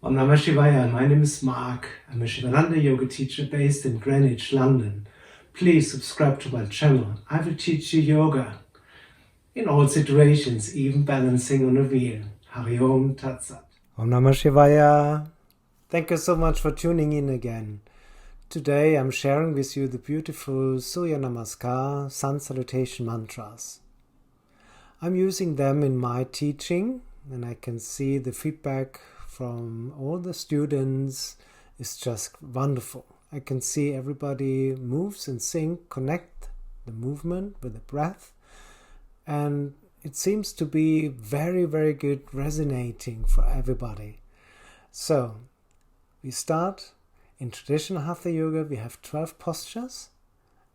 Om Namah Shivaya, my name is Mark. I'm a Shivananda yoga teacher based in Greenwich, London. Please subscribe to my channel. I will teach you yoga in all situations, even balancing on a wheel. Hari Om Tat Sat. Om Namah Shivaya. Thank you so much for tuning in again. Today I'm sharing with you the beautiful Surya Namaskar Sun Salutation Mantras. I'm using them in my teaching, and I can see the feedback from all the students is just wonderful. I can see everybody moves in sync, connect the movement with the breath, and it seems to be very, very good, resonating for everybody. So, we start. In traditional Hatha Yoga, we have 12 postures,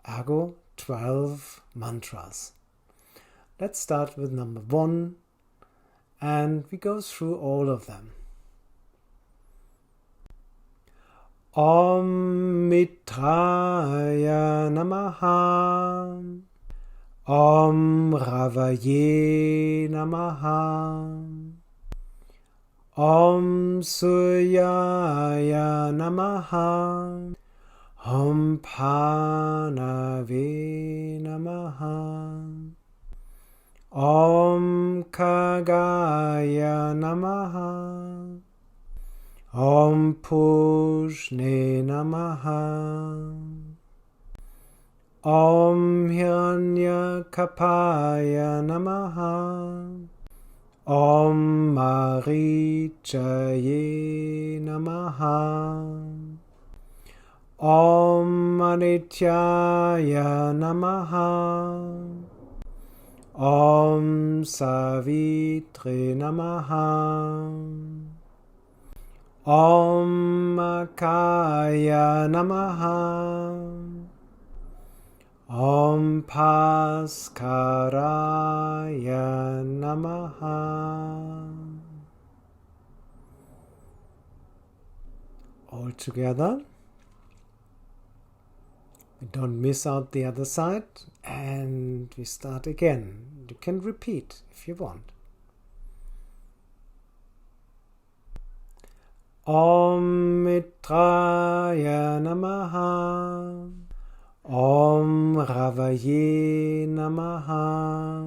ergo 12 mantras. Let's start with number 1, and we go through all of them. Om Mitraya Namaha. Om Ravaye Namaha. Om Suryaya Namaha. Om Panave Namaha. Om Kagaya Namaha. Om Pushne Namaha. Om Hiranyakapaya Namaha. Om Marichaye Namaha. Om Anityaya Namaha. Om Savitri Namaha. Om Makaya Namaha. Om Paskaraya Namaha. All together. We don't miss out the other side, and we start again. You can repeat if you want. Om Mitraya Namaha. Om Ravaye Namaha.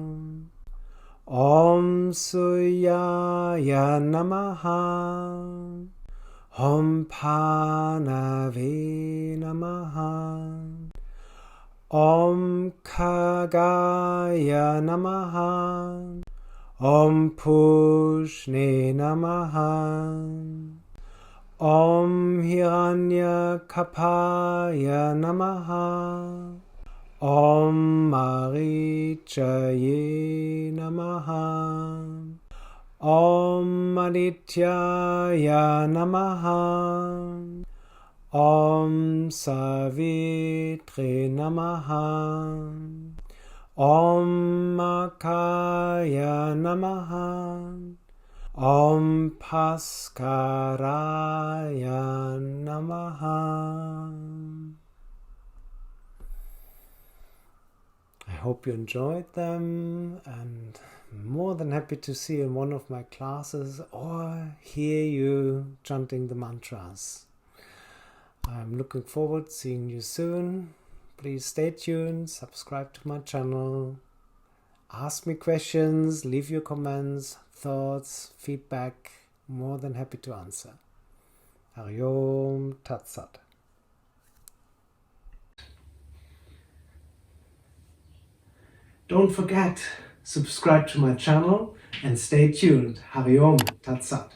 Om Suryaya Namaha. Om Panave Namaha. Om Kagaya Namaha. Om Pushne Namaha. Om Hiranyakapaya Namaha. Om Marichaye Namaha. Om Anityaya Namaha. Om Savitri Namaha. Om Makaya Namaha. Om Paskaraya Namaha. I hope you enjoyed them, and I'm more than happy to see you in one of my classes or hear you chanting the mantras. I'm looking forward to seeing you soon. Please stay tuned, subscribe to my channel, ask me questions, leave your comments, thoughts, feedback. More than happy to answer. Hari Om Tat Sat. Don't forget, subscribe to my channel and stay tuned. Hari Om Tat Sat.